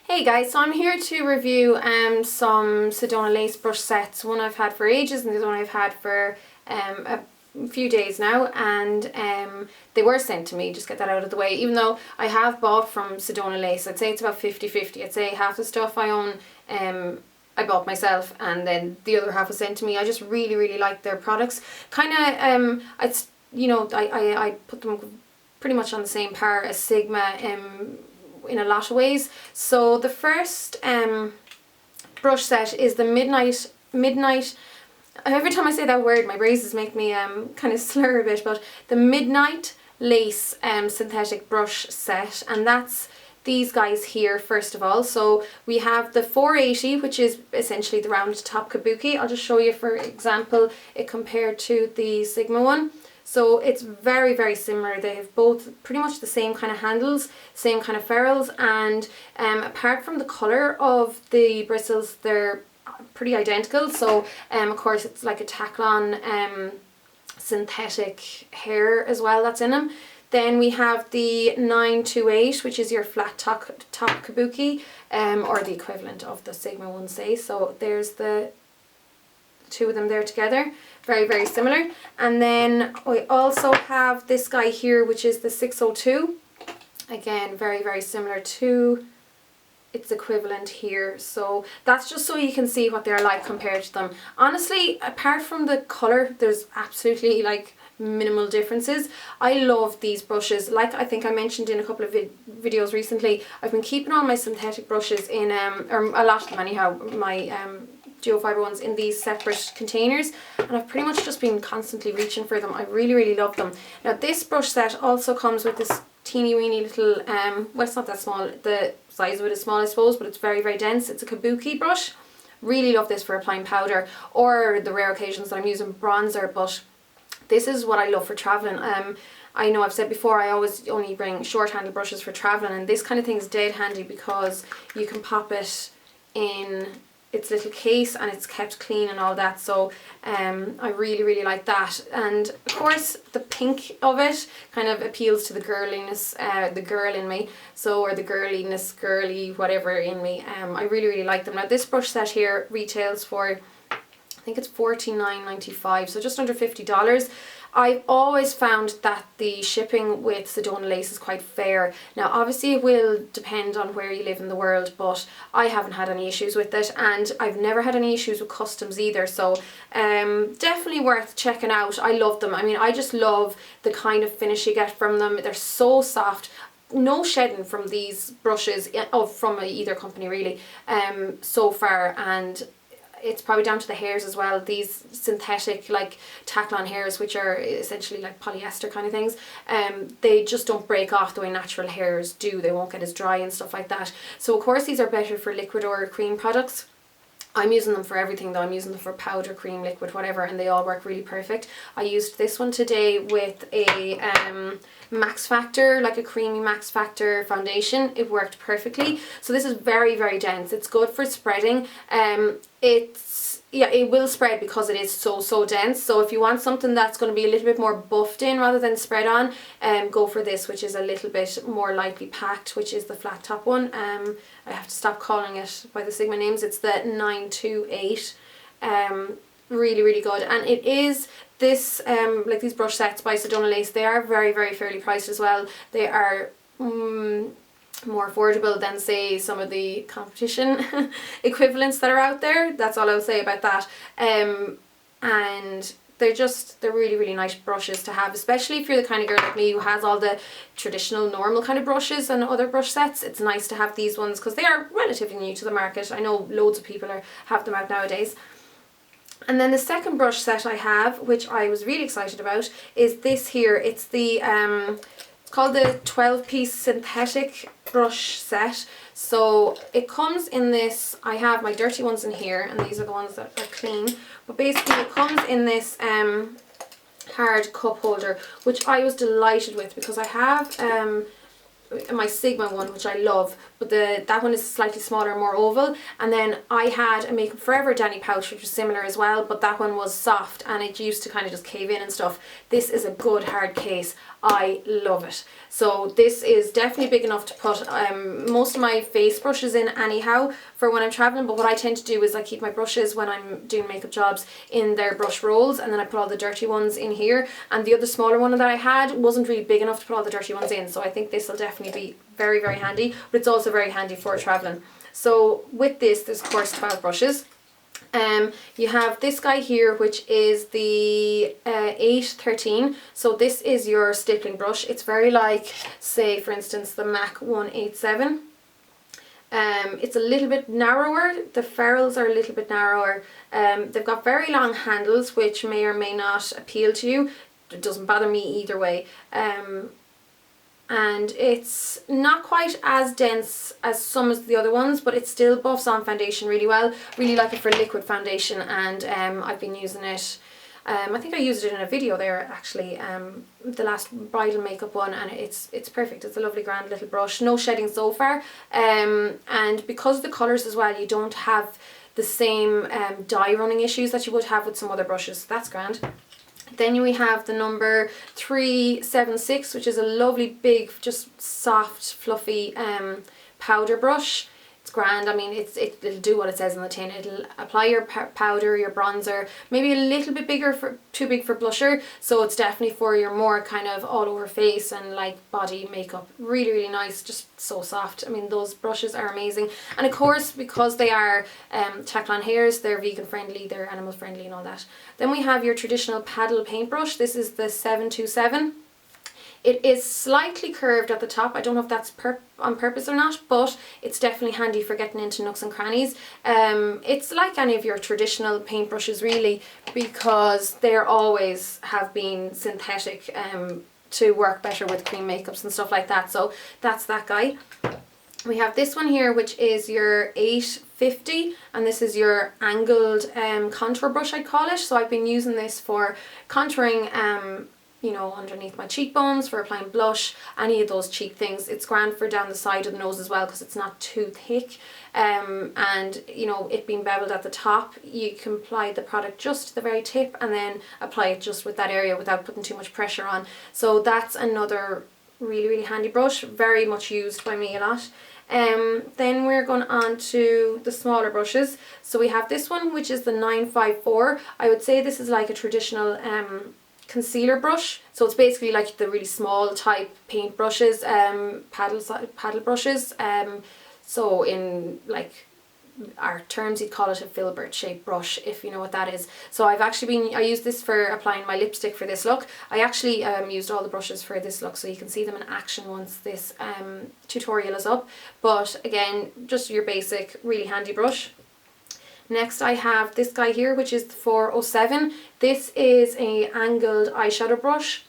Hey guys, so I'm here to review some Sedona lace brush sets. One I've had for ages and the other one I've had for a few days now, and they were sent to me, just get that out of the way. Even though I have bought from Sedona lace, I'd say it's about 50-50. I'd say half the stuff I own I bought myself, and then the other half was sent to me. I just really like their products. Kind of I put them pretty much on the same par as Sigma in a lot of ways. So the first brush set is the Midnight. Every time I say that word, my braces make me kind of slur a bit, but the Midnight Lace synthetic brush set, and that's these guys here first of all. So we have the 480, which is essentially the round top kabuki. I'll just show you, for example, it compared to the Sigma one. So it's very similar. They have both pretty much the same kind of handles, same kind of ferrules, and apart from the colour of the bristles, they're pretty identical. So of course it's like a tack-on synthetic hair as well that's in them. Then we have the 928, which is your flat top kabuki, or the equivalent of the Sigma one, say. So there's the two of them there together, very similar. And then we also have this guy here, which is the 602, again very similar to its equivalent here. So that's just so you can see what they're like compared to them. Honestly, apart from the color, there's absolutely like minimal differences. I love these brushes. Like I think I mentioned in a couple of videos recently, I've been keeping all my synthetic brushes in or a lot of them anyhow, my duo fibre ones, in these separate containers, and I've pretty much just been constantly reaching for them. I really love them. Now this brush set also comes with this teeny weeny little well, it's not that small, the size of it is small I suppose, but it's very dense. It's a kabuki brush. Really love this for applying powder, or the rare occasions that I'm using bronzer, but this is what I love for travelling. I know I've said before, I always only bring short handle brushes for travelling, and this kind of thing is dead handy because you can pop it in its little case and it's kept clean and all that. So I really like that. And of course the pink of it kind of appeals to the girliness, the girl in me, so, or the girliness, girly whatever in me. I really like them. Now this brush set here retails for, I think it's $49.95, so just under $50. I've always found that the shipping with Sedona lace is quite fair. Now obviously it will depend on where you live in the world, but I haven't had any issues with it, and I've never had any issues with customs either. So definitely worth checking out. I love them. I mean, I just love the kind of finish you get from them. They're so soft. No shedding from these brushes, from either company really, so far, and it's probably down to the hairs as well. These synthetic like tack-on hairs, which are essentially like polyester kind of things, they just don't break off the way natural hairs do. They won't get as dry and stuff like that. So of course these are better for liquid or cream products. I'm using them for everything though. I'm using them for powder, cream, liquid, whatever, and they all work really perfect. I used this one today with a Max Factor, like a creamy Max Factor foundation. It worked perfectly. So this is very dense. It's good for spreading. It will spread because it is so dense. So if you want something that's going to be a little bit more buffed in rather than spread on, go for this, which is a little bit more lightly packed, which is the flat top one. I have to stop calling it by the Sigma names. It's the 928. Really good, and it is this like these brush sets by Sedona lace. They are very fairly priced as well. They are more affordable than say some of the competition equivalents that are out there. That's all I'll say about that. And they're really nice brushes to have, especially if you're the kind of girl like me who has all the traditional normal kind of brushes and other brush sets. It's nice to have these ones because they are relatively new to the market. I know loads of people have them out nowadays. And then the second brush set I have, which I was really excited about, is this here. It's the it's called the 12-piece synthetic brush set. So it comes in this, I have my dirty ones in here, and these are the ones that are clean. But basically it comes in this hard cup holder, which I was delighted with because I have my Sigma one, which I love, but that one is slightly smaller, more oval. And then I had a Makeup Forever Danny pouch, which was similar as well, but that one was soft and it used to kind of just cave in and stuff. This is a good hard case. I love it. So this is definitely big enough to put most of my face brushes in anyhow for when I'm traveling, but what I tend to do is I keep my brushes when I'm doing makeup jobs in their brush rolls, and then I put all the dirty ones in here, and the other smaller one that I had wasn't really big enough to put all the dirty ones in, so I think this will definitely be very, very handy, but it's also very handy for traveling. So with this, there's of course 12 brushes. You have this guy here, which is the 813. So this is your stippling brush. It's very like, say for instance, the MAC 187. It's a little bit narrower. The ferrules are a little bit narrower. They've got very long handles, which may or may not appeal to you. It doesn't bother me either way. And it's not quite as dense as some of the other ones, but it still buffs on foundation really well. Really like it for liquid foundation, and I've been using it. I think I used it in a video there actually, the last bridal makeup one, and it's perfect. It's a lovely grand little brush, no shedding so far, and because of the colours as well, you don't have the same dye running issues that you would have with some other brushes, so that's grand. Then we have the number 376, which is a lovely big, just soft, fluffy powder brush. It's grand. I mean, it'll do what it says on the tin. It'll apply your powder, your bronzer, maybe a little bit too big for blusher. So it's definitely for your more kind of all over face and like body makeup. Really, really nice. Just so soft. I mean, those brushes are amazing. And of course, because they are Teflon hairs, they're vegan friendly, they're animal friendly and all that. Then we have your traditional paddle paintbrush. This is the 727. It is slightly curved at the top. I don't know if that's on purpose or not, but it's definitely handy for getting into nooks and crannies. It's like any of your traditional paintbrushes really, because they're always have been synthetic to work better with cream makeups and stuff like that. So that's that guy. We have this one here, which is your 850, and this is your angled contour brush, I'd call it. So I've been using this for contouring you know, underneath my cheekbones, for applying blush, any of those cheek things. It's grand for down the side of the nose as well, because it's not too thick, and you know, it being beveled at the top, you can apply the product just to the very tip and then apply it just with that area without putting too much pressure on. So that's another really, really handy brush, very much used by me a lot. Then we're going on to the smaller brushes. So we have this one, which is the 954. I would say this is like a traditional concealer brush, so it's basically like the really small type paint brushes, paddle brushes, so in like our terms you'd call it a filbert shaped brush, if you know what that is. So I use this for applying my lipstick for this look. I actually used all the brushes for this look, so you can see them in action once this tutorial is up, but again, just your basic really handy brush. Next I have this guy here, which is the 407. This is a angled eyeshadow brush.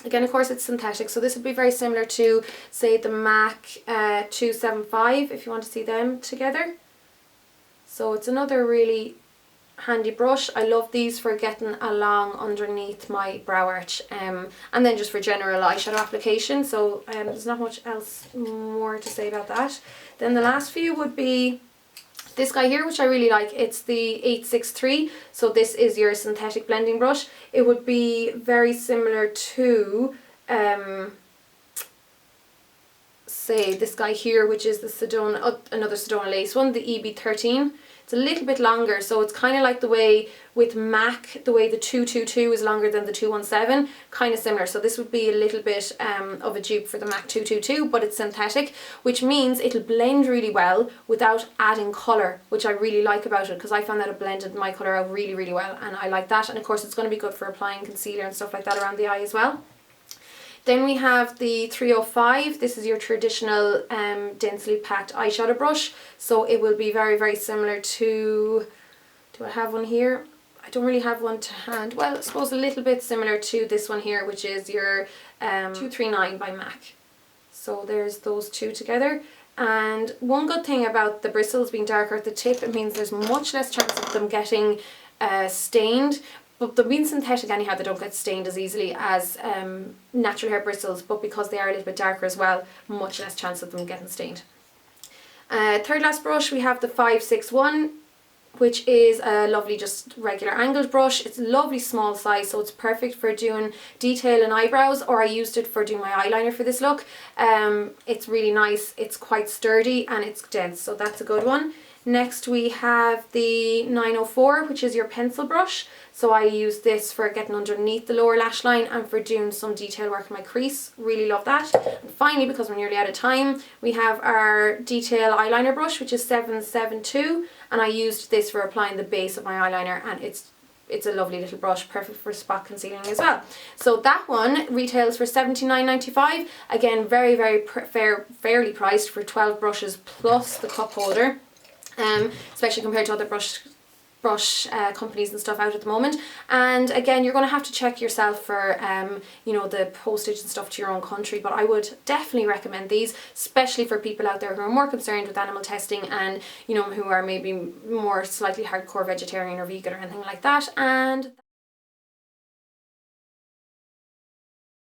Again, of course, it's synthetic, so this would be very similar to, say, the MAC 275, if you want to see them together. So it's another really handy brush. I love these for getting along underneath my brow arch, and then just for general eyeshadow application. So there's not much else more to say about that. Then the last few would be this guy here, which I really like. It's the 863. So this is your synthetic blending brush. It would be very similar to say this guy here, which is the Sedona, another Sedona lace one, the EB13. It's a little bit longer, so it's kind of like the way with MAC, the way the 222 is longer than the 217, kind of similar. So this would be a little bit of a dupe for the MAC 222, but it's synthetic, which means it'll blend really well without adding colour, which I really like about it, because I found that it blended my colour out really, really well, and I like that. And of course it's going to be good for applying concealer and stuff like that around the eye as well. Then we have the 305. This is your traditional densely packed eyeshadow brush. So it will be very, very similar to, do I have one here? I don't really have one to hand. Well, I suppose a little bit similar to this one here, which is your 239 by MAC. So there's those two together. And one good thing about the bristles being darker at the tip, it means there's much less chance of them getting stained. But them being synthetic anyhow, they don't get stained as easily as natural hair bristles, but because they are a little bit darker as well, much less chance of them getting stained. Third last brush, we have the 561, which is a lovely just regular angled brush. It's a lovely small size, so it's perfect for doing detail and eyebrows, or I used it for doing my eyeliner for this look. It's really nice, it's quite sturdy and it's dense, so that's a good one. Next we have the 904, which is your pencil brush. So I use this for getting underneath the lower lash line and for doing some detail work in my crease. Really love that. And finally, because we're nearly out of time, we have our detail eyeliner brush, which is 772, and I used this for applying the base of my eyeliner, and it's a lovely little brush, perfect for spot concealing as well. So that one retails for $79.95. Again, very fairly priced for 12 brushes plus the cup holder. Especially compared to other brush companies and stuff out at the moment. And again, you're going to have to check yourself for you know, the postage and stuff to your own country, but I would definitely recommend these, especially for people out there who are more concerned with animal testing and, you know, who are maybe more slightly hardcore vegetarian or vegan or anything like that. And